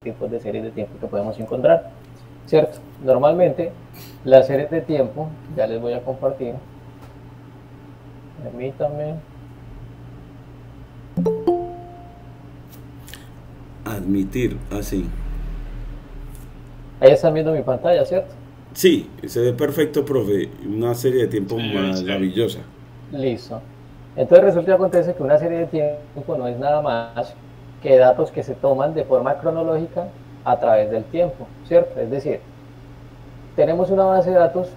tipos de series de tiempo que podemos encontrar, ¿cierto? Normalmente las series de tiempo, ya les voy a compartir, permítanme, Admitir, así. ahí están viendo mi pantalla, ¿cierto? Sí, se ve perfecto, profe. Una serie de tiempo Sí. maravillosa. Listo. Entonces resulta y acontece que una serie de tiempo no es nada más que datos que se toman de forma cronológica a través del tiempo, ¿cierto? Es decir, tenemos una base de datos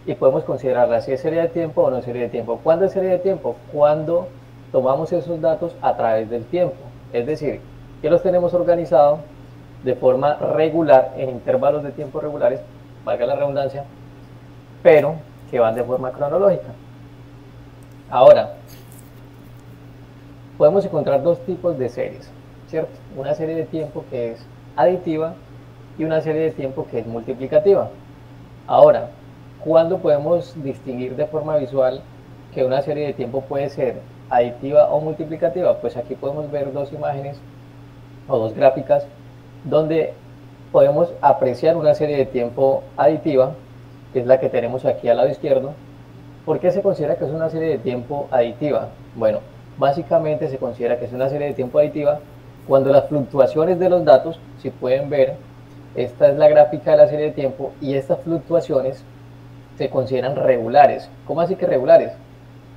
y podemos considerarla si es serie de tiempo o no es serie de tiempo. ¿Cuándo es serie de tiempo? Cuando tomamos esos datos a través del tiempo. Es decir, que los tenemos organizados de forma regular, en intervalos de tiempo regulares, valga la redundancia, pero que van de forma cronológica. Ahora, podemos encontrar dos tipos de series, ¿cierto? Una serie de tiempo que es aditiva y una serie de tiempo que es multiplicativa. Ahora, ¿cuándo podemos distinguir de forma visual que una serie de tiempo puede ser aditiva o multiplicativa? Pues aquí podemos ver dos imágenes o dos gráficas donde podemos apreciar una serie de tiempo aditiva, que es la que tenemos aquí al lado izquierdo. ¿Por qué se considera que es una serie de tiempo aditiva? Bueno, básicamente se considera que es una serie de tiempo aditiva cuando las fluctuaciones de los datos, si pueden ver, esta es la gráfica de la serie de tiempo y estas fluctuaciones se consideran regulares. ¿Cómo así que regulares?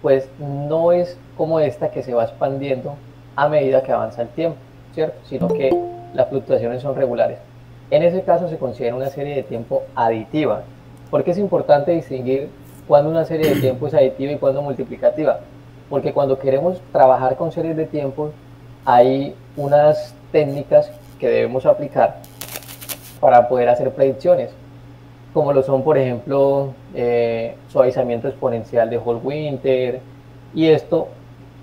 Pues no es como esta que se va expandiendo a medida que avanza el tiempo, ¿cierto? Sino que las fluctuaciones son regulares. En ese caso se considera una serie de tiempo aditiva. ¿Por qué es importante distinguir cuándo una serie de tiempo es aditiva y cuándo multiplicativa? Porque cuando queremos trabajar con series de tiempo hay unas técnicas que debemos aplicar para poder hacer predicciones, como lo son, por ejemplo, suavizamiento exponencial de Hall-Winter, y esto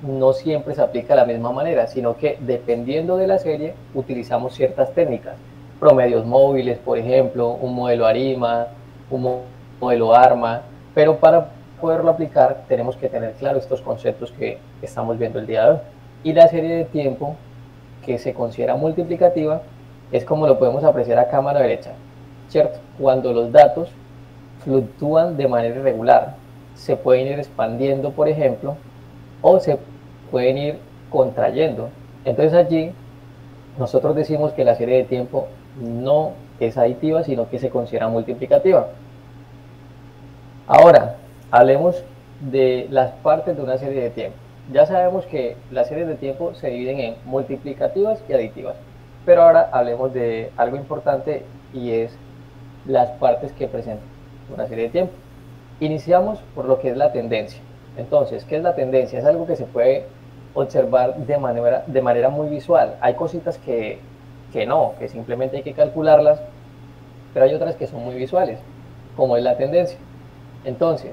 no siempre se aplica de la misma manera, sino que dependiendo de la serie utilizamos ciertas técnicas, promedios móviles, por ejemplo, un modelo ARIMA, un modelo ARMA, pero para poderlo aplicar tenemos que tener claro estos conceptos que estamos viendo el día de hoy. Y la serie de tiempo que se considera multiplicativa es como lo podemos apreciar acá a mano derecha, ¿cierto? Cuando los datos fluctúan de manera irregular, se pueden ir expandiendo, por ejemplo, o se pueden ir contrayendo. Entonces allí nosotros decimos que la serie de tiempo no es aditiva, sino que se considera multiplicativa. Ahora, hablemos de las partes de una serie de tiempo. Ya sabemos que las series de tiempo se dividen en multiplicativas y aditivas, pero ahora hablemos de algo importante y es las partes que presenta una serie de tiempo. Iniciamos por lo que es la tendencia. Entonces, ¿qué es la tendencia? Es algo que se puede observar de manera muy visual. Hay cositas que no, que simplemente hay que calcularlas, pero hay otras que son muy visuales, como es la tendencia. Entonces,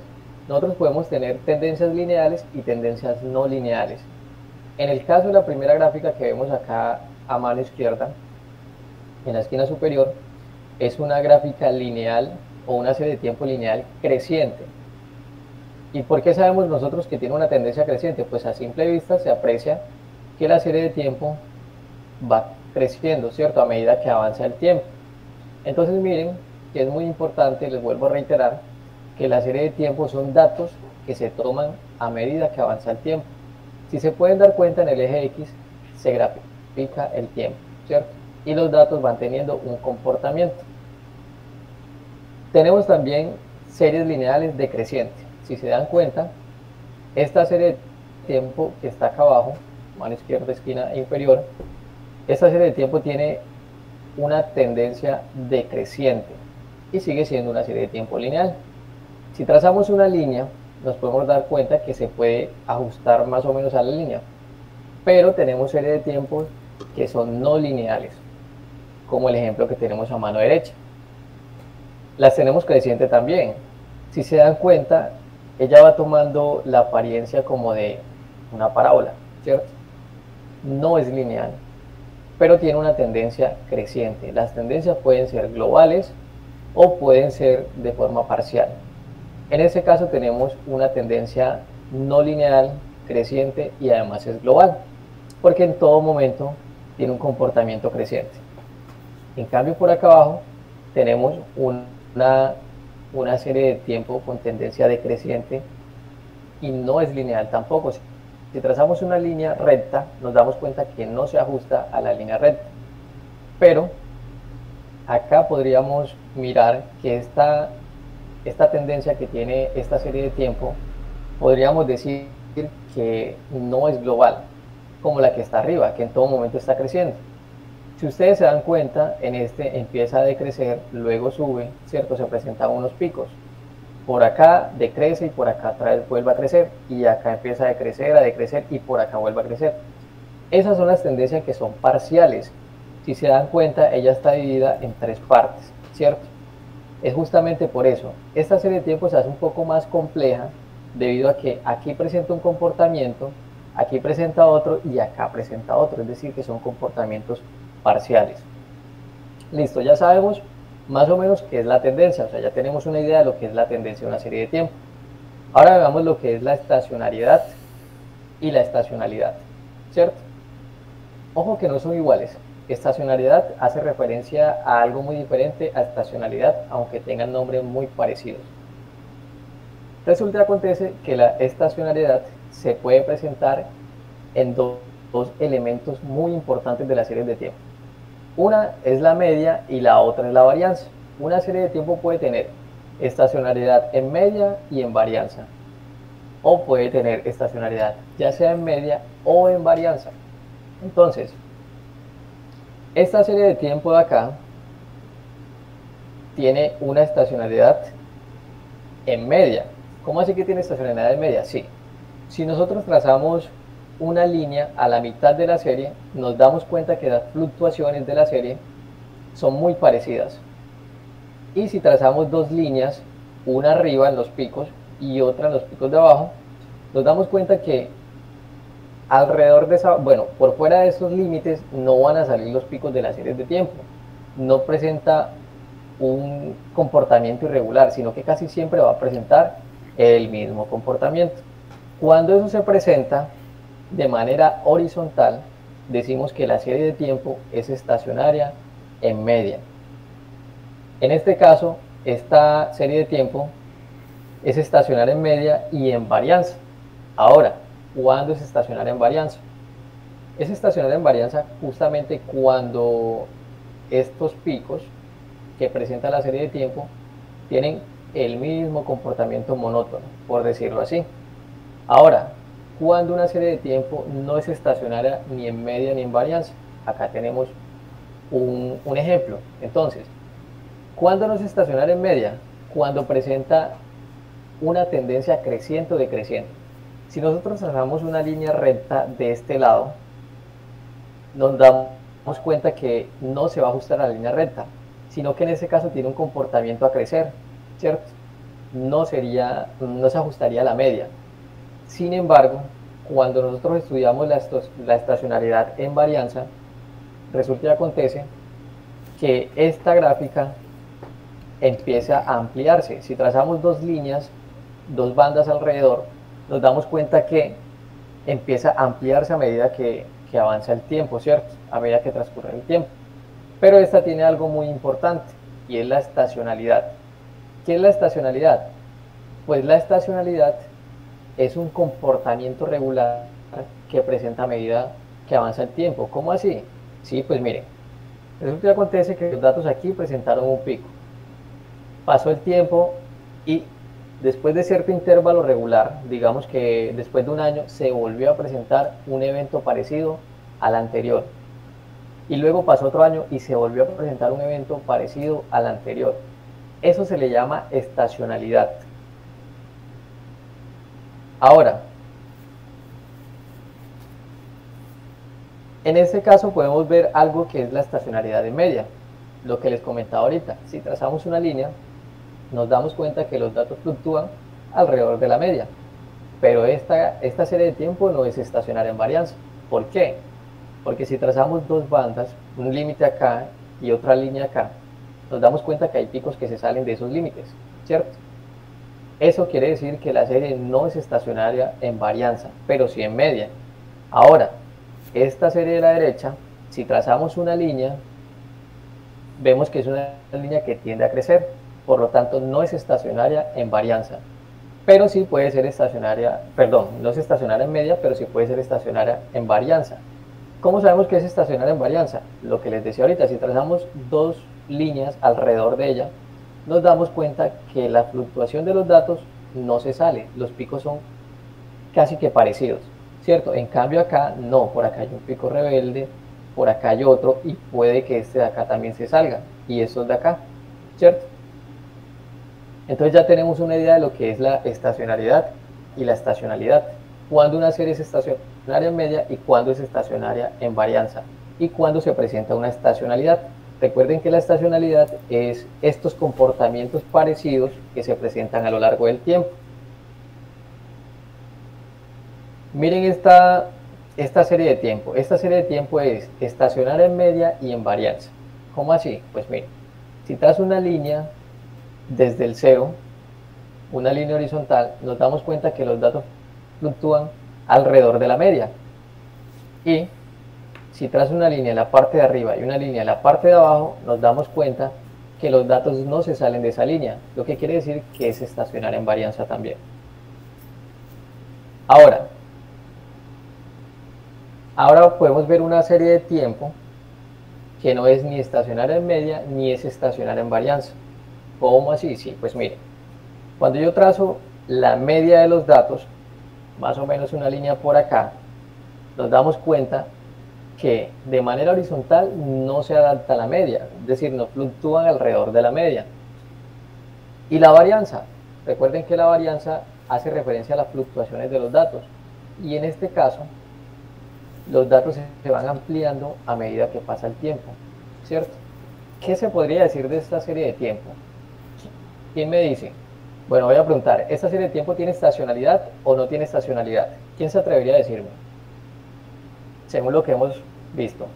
nosotros podemos tener tendencias lineales y tendencias no lineales. En el caso de la primera gráfica que vemos acá a mano izquierda, en la esquina superior, es una gráfica lineal o una serie de tiempo lineal creciente. ¿Y por qué sabemos nosotros que tiene una tendencia creciente? Pues a simple vista se aprecia que la serie de tiempo va creciendo, ¿cierto? A medida que avanza el tiempo. Entonces miren que es muy importante, les vuelvo a reiterar, que la serie de tiempo son datos que se toman a medida que avanza el tiempo. Si se pueden dar cuenta, en el eje X se grafica el tiempo, ¿cierto? Y los datos van teniendo un comportamiento. Tenemos también series lineales decrecientes. Si se dan cuenta, esta serie de tiempo que está acá abajo, mano izquierda, esquina inferior, esta serie de tiempo tiene una tendencia decreciente y sigue siendo una serie de tiempo lineal. Si trazamos una línea, nos podemos dar cuenta que se puede ajustar más o menos a la línea, pero tenemos serie de tiempos que son no lineales, como el ejemplo que tenemos a mano derecha. Las tenemos creciente también. Si se dan cuenta, ella va tomando la apariencia como de una parábola, ¿cierto? No es lineal, pero tiene una tendencia creciente. Las tendencias pueden ser globales o pueden ser de forma parcial. En este caso tenemos una tendencia no lineal, creciente y además es global, porque en todo momento tiene un comportamiento creciente. En cambio, por acá abajo tenemos una serie de tiempo con tendencia decreciente y no es lineal tampoco. Si trazamos una línea recta, nos damos cuenta que no se ajusta a la línea recta. Pero acá podríamos mirar que esta tendencia que tiene esta serie de tiempo, podríamos decir que no es global, como la que está arriba, que en todo momento está creciendo. Si ustedes se dan cuenta, en este empieza a decrecer, luego sube, ¿cierto? Se presentan unos picos. Por acá decrece y por acá vuelve a crecer, y acá empieza a decrecer y por acá vuelve a crecer. Esas son las tendencias que son parciales. Si se dan cuenta, ella está dividida en tres partes, ¿cierto? Es justamente por eso. Esta serie de tiempos se hace un poco más compleja debido a que aquí presenta un comportamiento, aquí presenta otro y acá presenta otro, es decir, que son comportamientos parciales. Listo, ya sabemos más o menos qué es la tendencia, o sea, ya tenemos una idea de lo que es la tendencia de una serie de tiempo. Ahora veamos lo que es la estacionariedad y la estacionalidad, ¿cierto? Ojo que no son iguales. Estacionalidad hace referencia a algo muy diferente a estacionalidad, aunque tengan nombres muy parecidos. Resulta que acontece que la estacionalidad se puede presentar en dos elementos muy importantes de las series de tiempo. Una es la media y la otra es la varianza. Una serie de tiempo puede tener estacionalidad en media y en varianza, o puede tener estacionalidad ya sea en media o en varianza. Entonces, esta serie de tiempo de acá tiene una estacionalidad en media. ¿Cómo así que tiene estacionalidad en media? Sí. Si nosotros trazamos una línea a la mitad de la serie, nos damos cuenta que las fluctuaciones de la serie son muy parecidas. Y si trazamos dos líneas, una arriba en los picos y otra en los picos de abajo, nos damos cuenta que alrededor de esa, bueno, por fuera de estos límites no van a salir los picos de las series de tiempo. No presenta un comportamiento irregular, sino que casi siempre va a presentar el mismo comportamiento. Cuando eso se presenta de manera horizontal, decimos que la serie de tiempo es estacionaria en media. En este caso, esta serie de tiempo es estacionaria en media y en varianza. Ahora, ¿cuándo es estacionaria en varianza? Es estacionaria en varianza justamente cuando estos picos que presenta la serie de tiempo tienen el mismo comportamiento monótono, por decirlo así. Ahora, cuando una serie de tiempo no es estacionaria ni en media ni en varianza, acá tenemos un ejemplo. Entonces, ¿cuándo no es estacionaria en media? Cuando presenta una tendencia creciente o decreciente. Si nosotros trazamos una línea recta de este lado, nos damos cuenta que no se va a ajustar a la línea recta, sino que en este caso tiene un comportamiento a crecer, ¿cierto? No se ajustaría a la media. Sin embargo, cuando nosotros estudiamos la estacionalidad en varianza, resulta y acontece que esta gráfica empieza a ampliarse. Si trazamos dos líneas, dos bandas alrededor, nos damos cuenta que empieza a ampliarse a medida que avanza el tiempo, ¿cierto? A medida que transcurre el tiempo. Pero esta tiene algo muy importante y es la estacionalidad. ¿Qué es la estacionalidad? Pues la estacionalidad es un comportamiento regular que presenta a medida que avanza el tiempo. ¿Cómo así? Sí, pues miren, resulta que acontece que los datos aquí presentaron un pico. Pasó el tiempo y después de cierto intervalo regular, digamos que después de un año, se volvió a presentar un evento parecido al anterior. Y luego pasó otro año y se volvió a presentar un evento parecido al anterior. Eso se le llama estacionalidad. Ahora, en este caso podemos ver algo que es la estacionalidad de media. Lo que les comentaba ahorita, si trazamos una línea, nos damos cuenta que los datos fluctúan alrededor de la media. Pero esta serie de tiempo no es estacionaria en varianza. ¿Por qué? Porque si trazamos dos bandas, un límite acá y otra línea acá, nos damos cuenta que hay picos que se salen de esos límites, ¿cierto? Eso quiere decir que la serie no es estacionaria en varianza, pero sí en media. Ahora, esta serie de la derecha, si trazamos una línea, vemos que es una línea que tiende a crecer, por lo tanto no es estacionaria en varianza, pero sí puede ser estacionaria, perdón, no es estacionaria en media, pero sí puede ser estacionaria en varianza. ¿Cómo sabemos que es estacionaria en varianza? Lo que les decía ahorita, si trazamos dos líneas alrededor de ella, nos damos cuenta que la fluctuación de los datos no se sale, los picos son casi que parecidos, ¿cierto? En cambio acá no, por acá hay un pico rebelde, por acá hay otro y puede que este de acá también se salga y estos de acá, ¿cierto? Entonces ya tenemos una idea de lo que es la estacionalidad y la estacionalidad. Cuándo una serie es estacionaria en media y cuándo es estacionaria en varianza. Y cuándo se presenta una estacionalidad. Recuerden que la estacionalidad es estos comportamientos parecidos que se presentan a lo largo del tiempo. Miren esta serie de tiempo. Esta serie de tiempo es estacionaria en media y en varianza. ¿Cómo así? Pues miren, si trazo una línea desde el cero, una línea horizontal, nos damos cuenta que los datos fluctúan alrededor de la media. Y si trazo una línea en la parte de arriba y una línea en la parte de abajo, nos damos cuenta que los datos no se salen de esa línea, lo que quiere decir que es estacionaria en varianza también. Ahora podemos ver una serie de tiempo que no es ni estacionaria en media ni es estacionaria en varianza. ¿Cómo así? Sí, pues miren, cuando yo trazo la media de los datos, más o menos una línea por acá, nos damos cuenta que de manera horizontal no se adapta a la media, es decir, no fluctúan alrededor de la media. Y la varianza, recuerden que la varianza hace referencia a las fluctuaciones de los datos, y en este caso, los datos se van ampliando a medida que pasa el tiempo, ¿cierto? ¿Qué se podría decir de esta serie de tiempo? ¿Quién me dice? Bueno, voy a preguntar, ¿esta serie de tiempo tiene estacionalidad o no tiene estacionalidad? ¿Quién se atrevería a decirme? Según lo que hemos visto.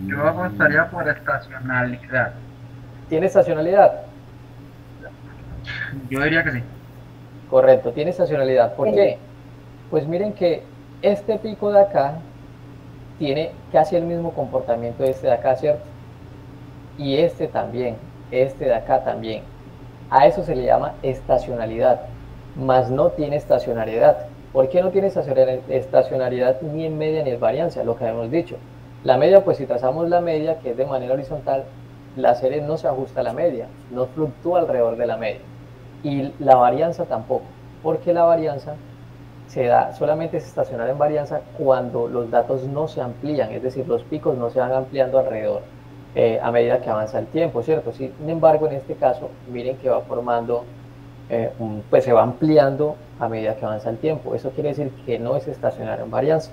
Yo apostaría por estacionalidad. ¿Tiene estacionalidad? Yo diría que sí. Correcto, tiene estacionalidad. ¿Por qué? Pues miren que este pico de acá tiene casi el mismo comportamiento de este de acá, ¿cierto? Y este también, este de acá también. A eso se le llama estacionalidad, mas no tiene estacionariedad. ¿Por qué no tiene estacionariedad ni en media ni en varianza? Lo que hemos dicho. La media, pues si trazamos la media, que es de manera horizontal, la serie no se ajusta a la media, no fluctúa alrededor de la media. Y la varianza tampoco, porque la varianza se da, solamente es estacionar en varianza cuando los datos no se amplían, es decir, los picos no se van ampliando alrededor a medida que avanza el tiempo, ¿cierto? Sin embargo, en este caso, miren que va formando, pues se va ampliando a medida que avanza el tiempo. Eso quiere decir que no es estacionar en varianza.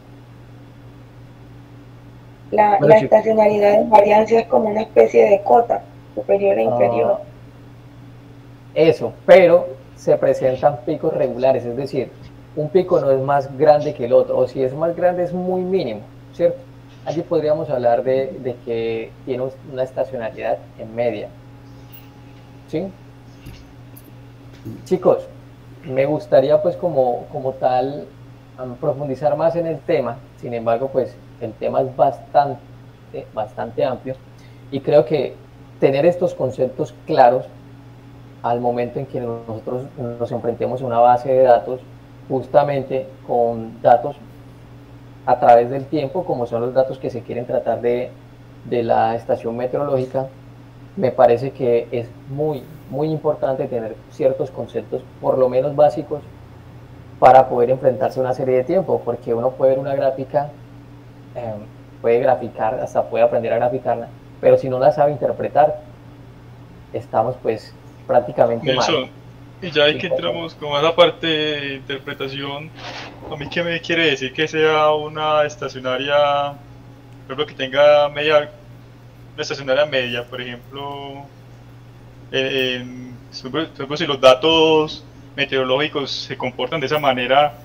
Bueno, La estacionalidad en varianza es como una especie de cota, superior e inferior. Eso, pero se presentan picos regulares, es decir, un pico no es más grande que el otro, o si es más grande es muy mínimo, ¿cierto? Allí podríamos hablar de que tiene una estacionalidad en media. ¿Sí? Chicos, me gustaría pues como tal profundizar más en el tema, sin embargo pues el tema es bastante amplio y creo que tener estos conceptos claros al momento en que nosotros nos enfrentemos a una base de datos justamente con datos a través del tiempo, como son los datos que se quieren tratar de la estación meteorológica, me parece que es muy importante tener ciertos conceptos, por lo menos básicos, para poder enfrentarse a una serie de tiempo, porque uno puede ver una gráfica, puede graficar, hasta puede aprender a graficarla, pero si no la sabe interpretar, estamos pues prácticamente mal. Y ya ahí que entramos con esa parte de interpretación, ¿a mí qué me quiere decir que sea una estacionaria, por ejemplo, que tenga una estacionaria media, por ejemplo, si los datos meteorológicos se comportan de esa manera,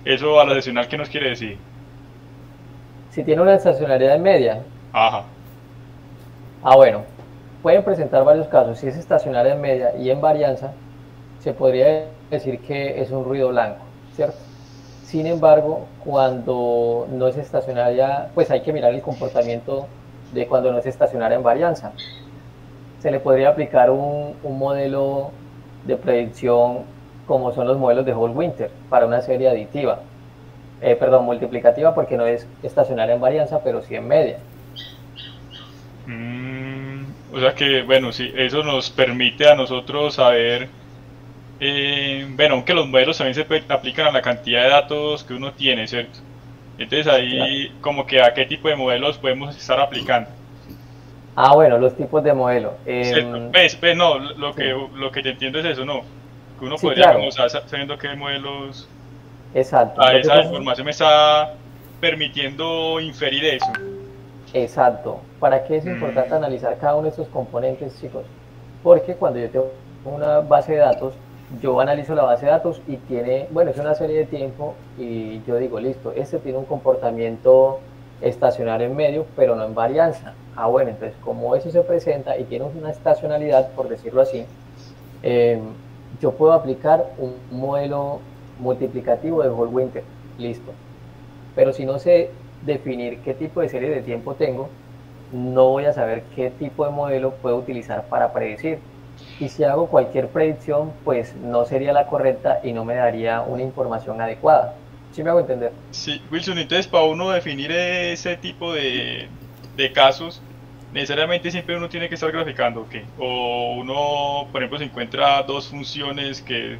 eso a la estacional, ¿qué nos quiere decir? Si tiene una estacionalidad media. Ajá. Bueno, pueden presentar varios casos. Si es estacionaria en media y en varianza, se podría decir que es un ruido blanco, ¿cierto? Sin embargo, cuando no es estacionaria, pues hay que mirar el comportamiento de cuando no es estacionaria en varianza. Se le podría aplicar un modelo de predicción como son los modelos de Hall-Winter para una serie aditiva. Perdón, multiplicativa, porque no es estacionaria en varianza, pero sí en media. O sea que, bueno, sí, eso nos permite a nosotros saber, bueno, aunque los modelos también se aplican a la cantidad de datos que uno tiene, ¿cierto? Entonces ahí, Claro. como que a qué tipo de modelos podemos estar aplicando. Ah, bueno, los tipos de modelo. ¿Cierto? Pues, no, Sí, lo que te entiendo es eso, ¿no? Que uno sí, podría, como claro, sabiendo qué modelos, exacto. a Lo que esa pasa, información me está permitiendo inferir eso. exacto. ¿Para qué es importante Mm, analizar cada uno de estos componentes, chicos? Porque cuando yo tengo una base de datos, yo analizo la base de datos y tiene, bueno, es una serie de tiempo y yo digo, listo, este tiene un comportamiento estacionario en medio, pero no en varianza. Ah, bueno, entonces como eso se presenta y tiene una estacionalidad, por decirlo así, eh, yo puedo aplicar un modelo multiplicativo de Hall-Winter, listo. Pero si no sé definir qué tipo de serie de tiempo tengo, no voy a saber qué tipo de modelo puedo utilizar para predecir. Y si hago cualquier predicción, pues no sería la correcta y no me daría una información adecuada. ¿Sí me hago entender? sí, Wilson, entonces para uno definir ese tipo de casos, necesariamente siempre uno tiene que estar graficando, ¿ok? O uno, por ejemplo, se encuentra dos funciones que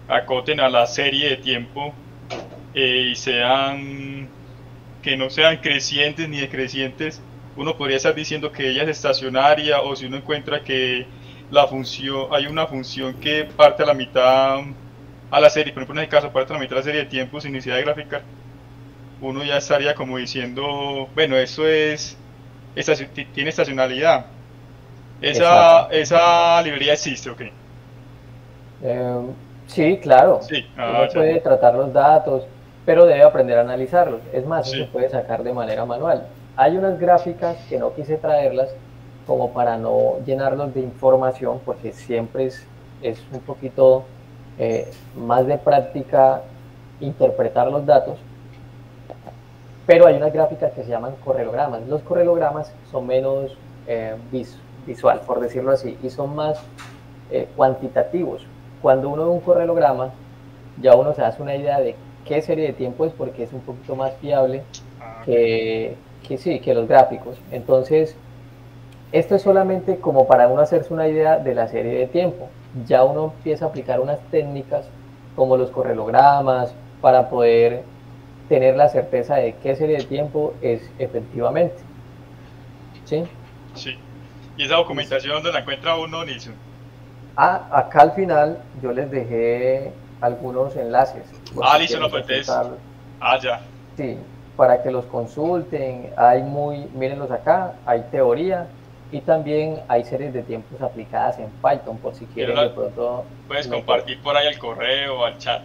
acoten a la serie de tiempo y sean, que no sean crecientes ni decrecientes, uno podría estar diciendo que ella es estacionaria, o si uno encuentra que la función, hay una función que parte a la mitad a la serie, por ejemplo en este caso parte a la mitad de la serie de tiempo sin necesidad de graficar, uno ya estaría como diciendo, bueno, eso es, tiene estacionalidad. Exacto. Esa librería existe, ok. Eh, sí, claro. Sí, Uno ya, puede tratar los datos, pero debe aprender a analizarlos. Es más, eso se sí. puede sacar de manera manual. Hay unas gráficas que no quise traerlas como para no llenarlos de información, porque siempre es un poquito más de práctica interpretar los datos, pero hay unas gráficas que se llaman correlogramas. Los correlogramas son menos visual, por decirlo así, y son más cuantitativos. Cuando uno ve un correlograma, ya uno se hace una idea de qué serie de tiempo es porque es un poquito más fiable Ah, ok. que sí, que los gráficos. Entonces, esto es solamente como para uno hacerse una idea de la serie de tiempo. Ya uno empieza a aplicar unas técnicas como los correlogramas para poder tener la certeza de qué serie de tiempo es efectivamente. ¿Sí? Sí. ¿Y esa Listo. documentación dónde la encuentra uno, Nilsson? Ah, acá al final yo les dejé algunos enlaces por Ah, si listo, no, quieren pues entonces. consultarlos. Ah, ya. Sí, para que los consulten. Hay muy, mírenlos acá, hay teoría y también hay series de tiempos aplicadas en Python por si Y no quieren de la pronto puedes meter. compartir por ahí al correo o al chat.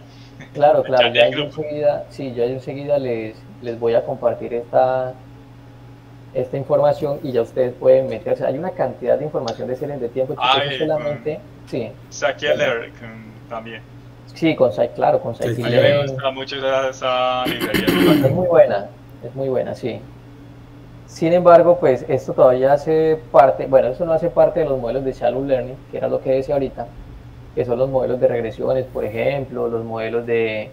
Claro, Al claro, chat ya del yo grupo. enseguida, sí, ya yo enseguida les voy a compartir esta información y ya ustedes pueden meterse. Hay una cantidad de información de series de tiempo, Ah, chicos, eso solamente, sí, perdón. Sackler también. Sí, claro, con A mí me Scikit-learn. gusta mucho esa librería, es muy bacana. Es muy buena, sí. Sin embargo, pues esto todavía hace parte, bueno, eso no hace parte de los modelos de Shallow Learning, que era lo que decía ahorita, que son los modelos de regresiones, por ejemplo, los modelos de,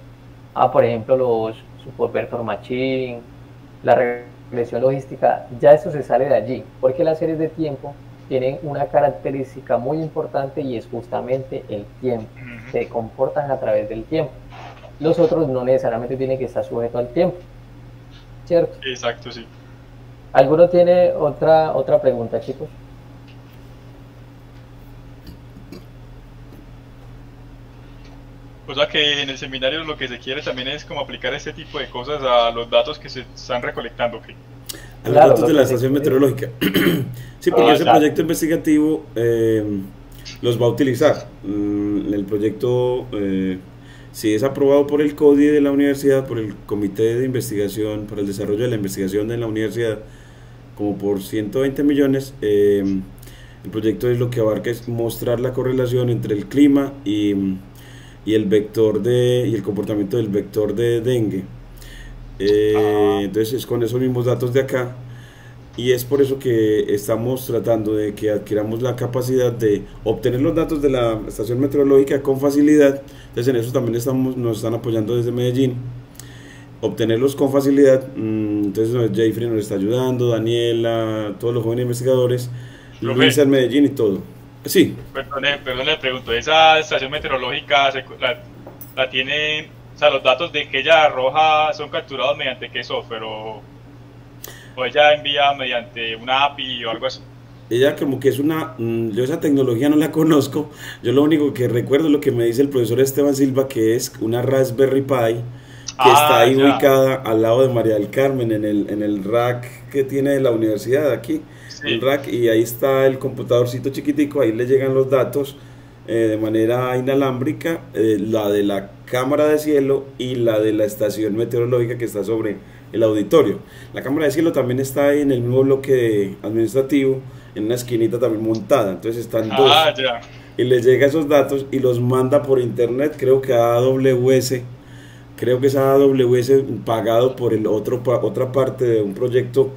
por ejemplo, los Support Vector Machine, la regresión logística, ya eso se sale de allí, porque las series de tiempo tienen una característica muy importante y es justamente el tiempo, Ujú. se comportan a través del tiempo. Los otros no necesariamente tienen que estar sujetos al tiempo, ¿cierto? Exacto, sí. ¿Alguno tiene otra pregunta, chicos? O sea que en el seminario lo que se quiere también es como aplicar este tipo de cosas a los datos que se están recolectando, ¿ok? A los Claro, datos lo de la que se estación quiere. meteorológica. Sí, porque Ah, ese ya. Exacto, proyecto investigativo los va a utilizar. El proyecto, si es aprobado por el CODI de la universidad, por el Comité de Investigación para el Desarrollo de la Investigación de la universidad, como por 120 millones, el proyecto es lo que abarca es mostrar la correlación entre el clima y y el comportamiento del vector de dengue. Entonces es con esos mismos datos de acá, y es por eso que estamos tratando de que adquiramos la capacidad de obtener los datos de la estación meteorológica con facilidad. Entonces en eso también nos están apoyando desde Medellín, obtenerlos con facilidad. Entonces Jeffrey nos está ayudando, Daniela, todos los jóvenes investigadores, Profe. Luisa en Medellín y todo. Sí. Perdone, le pregunto, ¿esa estación meteorológica la tienen, o sea, los datos de que ella arroja son capturados mediante qué software o ella envía mediante una API o algo así? Ella como que es yo esa tecnología no la conozco, yo lo único que recuerdo es lo que me dice el profesor Esteban Silva, que es una Raspberry Pi que está ahí ya. ubicada al lado de María del Carmen, en el rack que tiene la universidad aquí, Sí. el rack, y ahí está el computadorcito chiquitico, ahí le llegan los datos de manera inalámbrica, la de la cámara de cielo y la de la estación meteorológica que está sobre el auditorio. La cámara de cielo también está ahí en el mismo bloque administrativo, en una esquinita también montada, entonces están dos, Ya. y les llega esos datos y los manda por internet, creo que a AWS, creo que es AWS pagado por otra parte de un proyecto,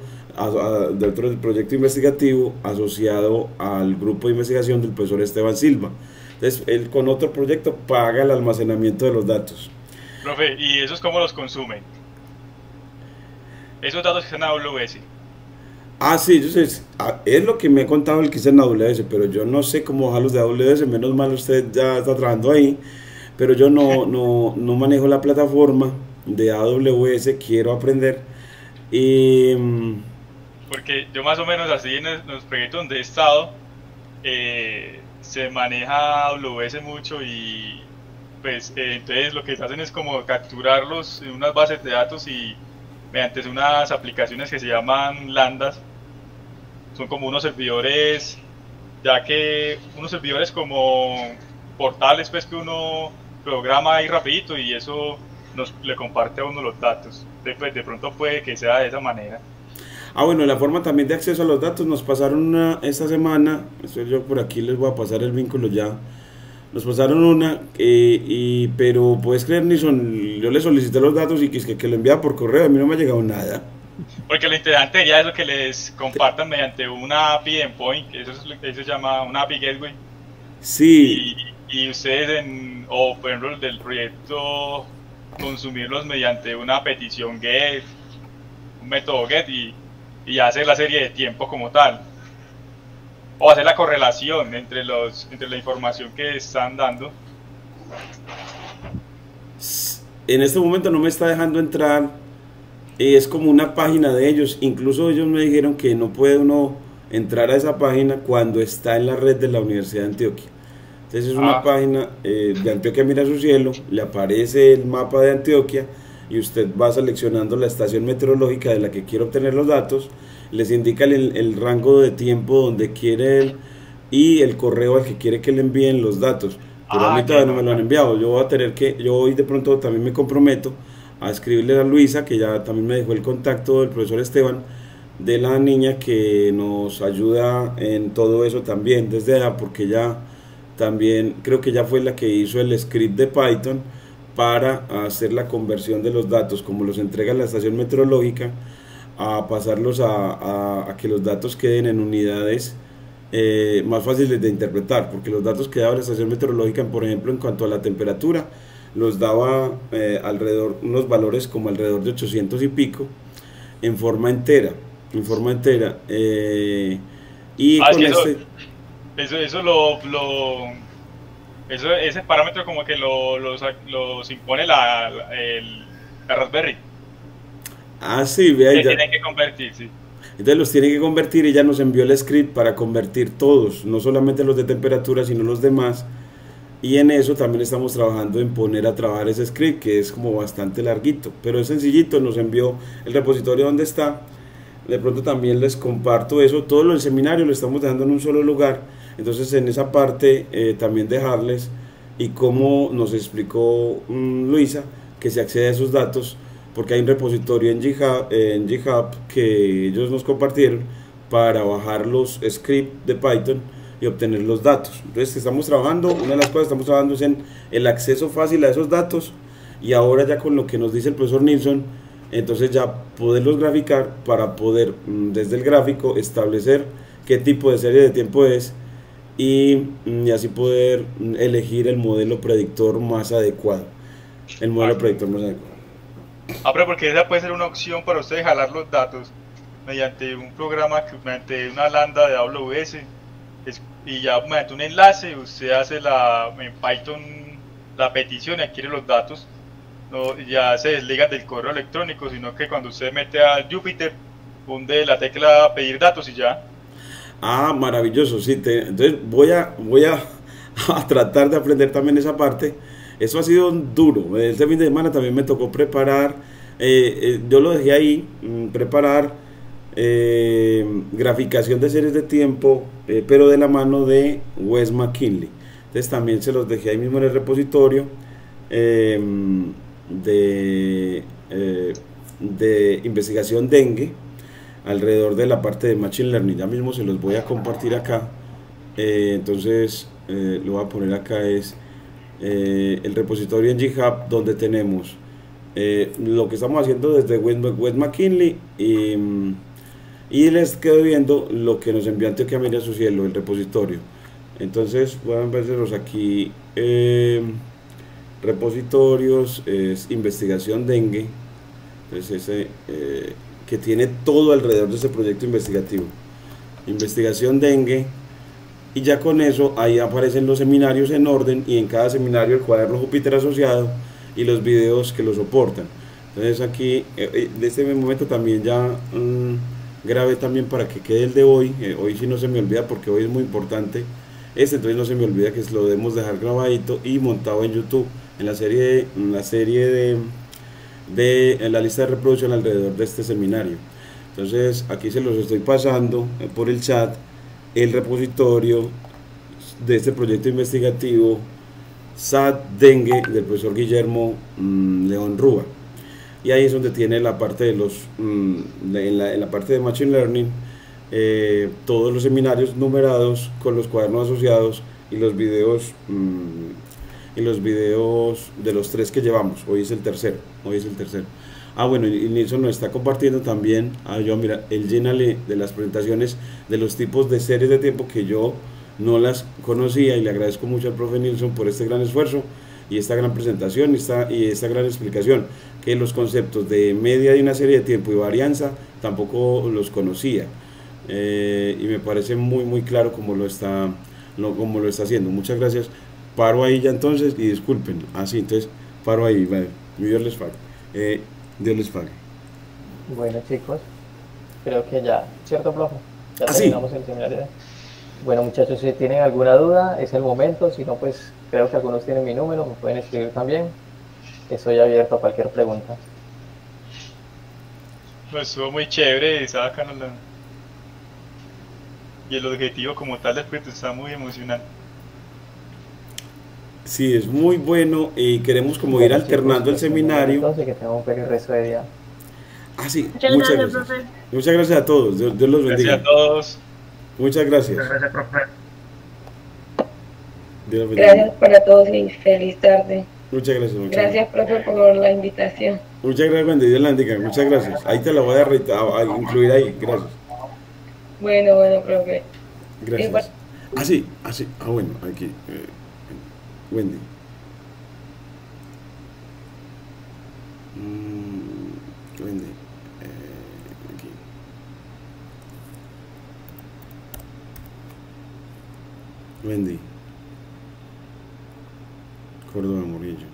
de otro proyecto investigativo asociado al grupo de investigación del profesor Esteban Silva. Entonces él con otro proyecto paga el almacenamiento de los datos. Profe, ¿y esos cómo los consumen? Esos datos que están en AWS. Sí, es lo que me ha contado el que está en AWS, pero yo no sé cómo bajarlos de AWS, menos mal usted ya está trabajando ahí, pero yo no manejo la plataforma de AWS, quiero aprender. Porque yo más o menos así en los proyectos donde he estado, se maneja AWS mucho y pues entonces lo que hacen es como capturarlos en unas bases de datos y mediante unas aplicaciones que se llaman Lambdas, son como unos servidores, ya que unos servidores como portales pues que uno programa ahí rapidito y eso le comparte a uno los datos. De pronto puede que sea de esa manera. Bueno, la forma también de acceso a los datos nos pasaron esta semana, yo por aquí les voy a pasar el vínculo ya, nos pasaron pero puedes creer, Nison, yo le solicité los datos y que lo enviaba por correo, a mí no me ha llegado nada. Porque lo interesante ya es lo que les compartan mediante una API endpoint, eso es lo que se llama una API gateway. Sí. Y ustedes, o por ejemplo del proyecto, consumirlos mediante una petición GET, un método GET y hacer la serie de tiempo como tal. O hacer la correlación entre la información que están dando. En este momento no me está dejando entrar, es como una página de ellos, incluso ellos me dijeron que no puede uno entrar a esa página cuando está en la red de la Universidad de Antioquia. Entonces es una página de Antioquia Mira Su Cielo, le aparece el mapa de Antioquia y usted va seleccionando la estación meteorológica de la que quiere obtener los datos, les indica el rango de tiempo donde quiere él y el correo al que quiere que le envíen los datos. Pero a mí todavía no me lo han enviado. Yo hoy de pronto también me comprometo a escribirle a Luisa, que ya también me dejó el contacto del profesor Esteban, de la niña que nos ayuda en todo eso también desde allá, porque ya también creo que ella fue la que hizo el script de Python para hacer la conversión de los datos, como los entrega la estación meteorológica, a pasarlos a que los datos queden en unidades más fáciles de interpretar, porque los datos que daba la estación meteorológica, por ejemplo, en cuanto a la temperatura, los daba unos valores como alrededor de 800 y pico en forma entera, y con ese parámetro como que los impone la Raspberry. Sí, vea, ya tienen que convertir, sí. Entonces los tiene que convertir y ya nos envió el script para convertir todos, no solamente los de temperatura, sino los demás. Y en eso también estamos trabajando en poner a trabajar ese script, que es como bastante larguito, pero es sencillito. Nos envió el repositorio donde está. De pronto también les comparto eso. Todo el seminario lo estamos dejando en un solo lugar. Entonces en esa parte también dejarles, y como nos explicó Luisa, que se accede a esos datos, porque hay un repositorio en GitHub que ellos nos compartieron para bajar los scripts de Python y obtener los datos. Entonces estamos trabajando, una de las cosas que estamos trabajando es en el acceso fácil a esos datos, y ahora ya con lo que nos dice el profesor Nilsson, entonces ya poderlos graficar para poder desde el gráfico establecer qué tipo de serie de tiempo es, y así poder elegir el modelo predictor más adecuado. El modelo predictor más adecuado. Pero porque esa puede ser una opción para ustedes jalar los datos mediante un programa, mediante una lambda de AWS, y ya mediante un enlace usted hace en Python la petición y adquiere los datos. No, ya se desligan del correo electrónico, sino que cuando usted mete a Jupyter, hunde la tecla pedir datos y ya. Maravilloso, sí. Entonces voy a a tratar de aprender también esa parte. Eso ha sido duro. Este fin de semana también me tocó preparar, yo lo dejé ahí, preparar graficación de series de tiempo, pero de la mano de Wes McKinley. Entonces también se los dejé ahí mismo en el repositorio de investigación dengue, alrededor de la parte de Machine Learning. Ya mismo se los voy a compartir acá. Entonces lo voy a poner acá, es el repositorio en GitHub, donde tenemos lo que estamos haciendo desde Wes McKinley, y les quedo viendo lo que nos envió Antioquia Mira su cielo, el repositorio. Entonces pueden verlos aquí, repositorios, es investigación dengue. Entonces ese que tiene todo alrededor de ese proyecto investigativo, investigación dengue, y ya con eso ahí aparecen los seminarios en orden, y en cada seminario el cuaderno Júpiter asociado y los videos que lo soportan. Entonces aquí de este momento también ya grabé también para que quede el de hoy. Hoy sí no se me olvida, porque hoy es muy importante entonces no se me olvida que lo debemos dejar grabadito y montado en YouTube, en la serie en la lista de reproducción alrededor de este seminario. Entonces aquí se los estoy pasando por el chat, el repositorio de este proyecto investigativo SAT Dengue del profesor Guillermo León Rúa, y ahí es donde tiene la parte de los en la parte de Machine Learning, todos los seminarios numerados con los cuadernos asociados y los videos de los 3 que llevamos. Hoy es el tercero. Bueno, y Nilsson nos está compartiendo también, mira, él llénale de las presentaciones de los tipos de series de tiempo que yo no las conocía, y le agradezco mucho al profe Nilsson por este gran esfuerzo y esta gran presentación y esta gran explicación, que los conceptos de media de una serie de tiempo y varianza tampoco los conocía, y me parece muy muy claro como lo está haciendo. Muchas gracias. Paro ahí ya entonces, y disculpen, entonces paro ahí, vale. Dios les pague. Dios les pague. Bueno, chicos, creo que ya, ¿cierto, profe? Ya terminamos el seminario. Bueno, muchachos, si tienen alguna duda, es el momento. Si no, pues creo que algunos tienen mi número, me pueden escribir también. Estoy abierto a cualquier pregunta. Pues estuvo muy chévere, y el objetivo como tal del proyecto está muy emocionante. Sí, es muy bueno, y queremos como ir alternando el seminario. Entonces, que tengo un feliz resto de día. Sí, muchas gracias. Profe. Muchas gracias a todos. Dios los bendiga. Gracias a todos. Muchas gracias. Muchas gracias, profe. Gracias para todos y feliz tarde. Muchas gracias. Gracias, profe, por la invitación. Muchas gracias, Dios la bendiga. Muchas gracias. Ahí te la voy a incluir ahí. Gracias. Bueno, profe. Gracias. Bueno, aquí. Wendy. Wendy. Aquí. Wendy. Córdoba Murillo.